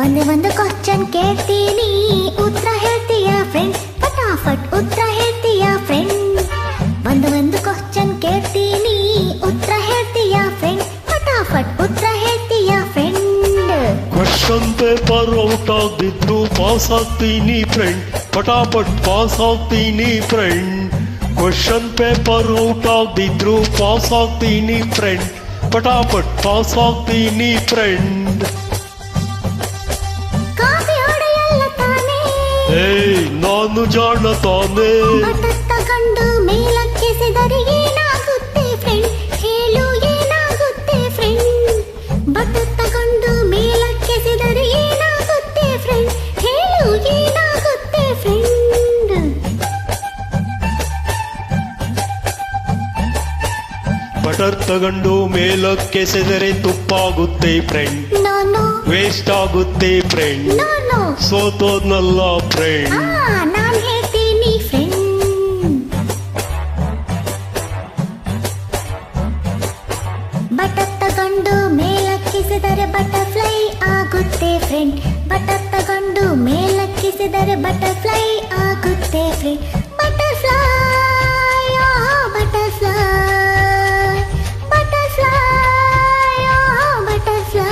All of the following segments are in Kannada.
ಒಂದು ಕ್ವಶನ್ ಕೇಳ್ತೀನಿ, ಉತ್ತರ ಹೇಳ್ತೀಯ ಫ್ರೆಂಡ್? ಫಟಾಫಟ್ ಉತ್ತರ ಹೇಳ್ತೀಯ ಫ್ರೆಂಡ್? ಒಂದು ಕ್ವಶನ್ ಕೇಳ್ತೀನಿ, ಉತ್ತರ ಹೇಳ್ತೀಯ ಫ್ರೆಂಡ್? ಫಟಾಫಟ್ ಉತ್ತರ ಹೇಳ್ತೀಯ ಫ್ರೆಂಡ್? ಕ್ವಶನ್ ಪೇಪರ್ ಔಟ್ ಆಗದಿದ್ರು ಪಾಸ್ ಆಗ್ತೀನಿ ಫ್ರೆಂಡ್, ಫಟಾಫಟ್ ಪಾಸ್ ಆಗ್ತೀನಿ ಫ್ರೆಂಡ್. ಕ್ವಶನ್ ಪೇಪರ್ ಔಟ್ ಆಗದಿದ್ರು ಪಾಸ್ ಆಗ್ತೀನಿ ಫ್ರೆಂಡ್, ಫಟಾಫಟ್ ಪಾಸ್ ಆಗ್ತೀನಿ ಫ್ರೆಂಡ್. ಏಯ್ ನಾನು ಜಾಣ ತಾನೆ. ಬಟ ತಗೊಂಡು ಮೇಲಕ್ಕೆಸೆದರೆ ಏನಾಗುತ್ತೆ ಫ್ರೆಂಡ್? ಹೇಳು ಏನಾಗುತ್ತೆ ಫ್ರೆಂಡ್? ಬಟ ತಗೊಂಡು ಮೇಲಕ್ಕೆಸೆದರೆ ಏನಾಗುತ್ತೆ ಫ್ರೆಂಡ್? ಹೇಳು ಏನಾಗುತ್ತೆ ಫ್ರೆಂಡ್? ಬಟರ್ ತಗೊಂಡು ಮೇಲಕ್ಕೆಸೆದರೆ ತುಪ್ಪಾಗುತ್ತೆ ಫ್ರೆಂಡ್, ನಾನು ವೇಸ್ಟ್ ಆಗುತ್ತೆ ಫ್ರೆಂಡ್. ನಾನು ಸೋತೋದ್ನಲ್ಲ ಫ್ರೆಂಡ್. ನಾನ್ ಹೇಳ್ತೀನಿ ಫ್ರೆಂಡ್. ಬಟ ತಗೊಂಡು ಮೇಲಕ್ಕಿಸಿದರೆ ಬಟರ್ಫ್ಲೈ ಆಗುತ್ತೆ ಫ್ರೆಂಡ್. ಬಟ ತಗೊಂಡು ಮೇಲಕ್ಕಿಸಿದರೆ ಬಟರ್ಫ್ಲೈ ಆಗುತ್ತೆ friend. Butterfly butterfly butterfly butterfly.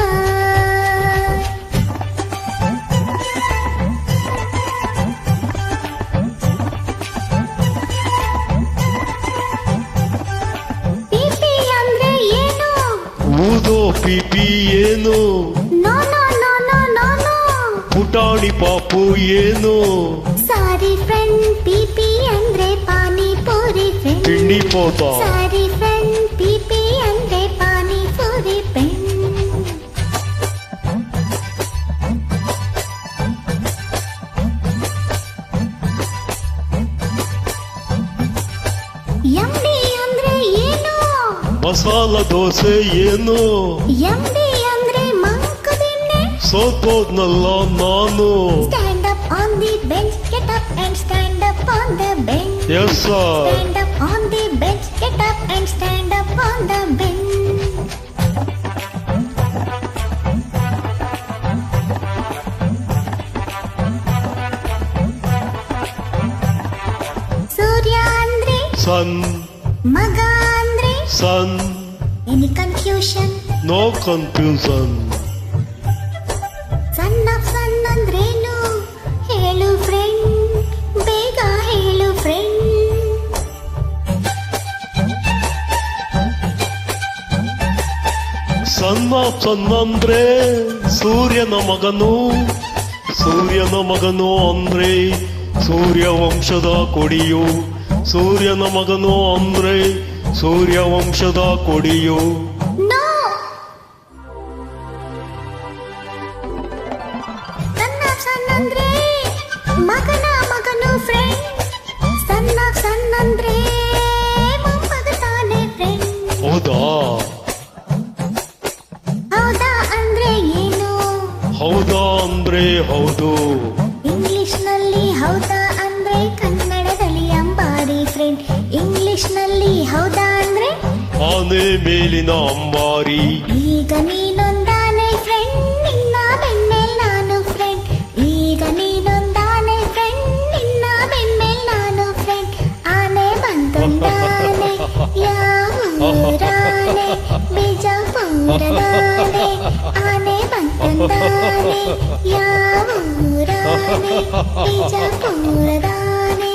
ಊದೋ ಪಿಪಿ ಏನು? No no no no no no. ಪುಟಾಣಿ ಪಾಪು ಏನು? ಸಾರಿ ಫ್ರೆಂಡ್, ಪಿಪಿ ಅಂದ್ರೆ ಪಾನಿಪುರಿ ಫ್ರೆಂಡ್. ತಿಂಡಿ ಪೋತ. ಸಾರಿ ಫ್ರೆಂಡ್, ಪಿಪಿ ಅಂದ್ರೆ ಪಾನಿಪುರಿ ಫ್ರೆಂಡ್. ಯಮ್ಮಿ ಅಂದ್ರೆ ಏನು? ಮಸಾಲ ದೋಸೆ ಏನು? ಯಮ್ಮಿ ಅಂದ್ರೆ ಮಂಕದಿನ್ನೆ. ಸೋತೋದ್ನಲ್ಲ ನಾನು. Stand up on the bench, get up and stand up on the bench. Yes sir. Stand up on the bench, get up and stand up on the bench. ಸೂರ್ಯ ಅಂದ್ರೆ ಸನ್, ಮಗ ಅಂದ್ರೆ son. Any confusion? No confusion. ಸಣ್ಣ ಸಣ್ಣ ಅಂದ್ರೇನು? ಹೇಳು ಫ್ರೆಂಡ್, ಬೇಗ ಹೇಳು ಫ್ರೆಂಡ್. ಸಣ್ಣ ಸಣ್ಣ ಅಂದ್ರೆ ಸೂರ್ಯನ ಮಗನು. ಸೂರ್ಯನ ಮಗನು ಅಂದ್ರೆ ಸೂರ್ಯವಂಶದ ಕೊಡಿಯು. ಸೂರ್ಯನ ಮಗನು ಅಂದ್ರೆ ಸೂರ್ಯವಂಶದ ಕೊಡಿಯು. ನೋ. ಸಣ್ಣ ಸಣ್ಣ ಅಂದ್ರೆ ಮಗನು ಫ್ರೆಂಡ್. ಸಣ್ಣ ಸಣ್ಣ ಅಂದ್ರೆ ಮೊಮ್ಮಗ ತಾನೆ ಫ್ರೆಂಡ್. ಹೌದಾ? ಹೌದಾ ಅಂದ್ರೆ ಏನು? ಹೌದಾ ಅಂದ್ರೆ ಹೌದು. ಇಂಗ್ಲಿಷ್ ನಲ್ಲಿ ಹೌದಾ ಅಂದ್ರೆ ಕನ್ನಡದಲ್ಲಿ ಅಂಬಾರಿ ಫ್ರೆಂಡ್. ಇಂಗ್ಲಿಷ್ ನಲ್ಲಿ ಹೌದಾ ಅಂದ್ರೆ ಆನೆ ಮೇಲಿನ ಅಂಬಾರಿ. ಈಗ ನೀನೊಂದಾನೆ ಫ್ರೆಂಡ್, ನಿನ್ನ ಬೆನ್ಮೇಲ್ ನಾನು ಫ್ರೆಂಡ್. ಈಗ ನೀನೊಂದಾನೆ ಫ್ರೆಂಡ್, ನಿನ್ನ ಬೆನ್ಮೇಲ್ ನಾನು ಫ್ರೆಂಡ್. ಆನೆ ಬಂತೊಂದಾನೆ, ಯಾವೂರಾನೆ? ಬಿಜಾಪುರದಾನೆ. ಆನೆ ಬಂತೊಂದಾನೆ, ಯಾವೂರಾನೆ? ಬಿಜಾಪುರದಾನೆ.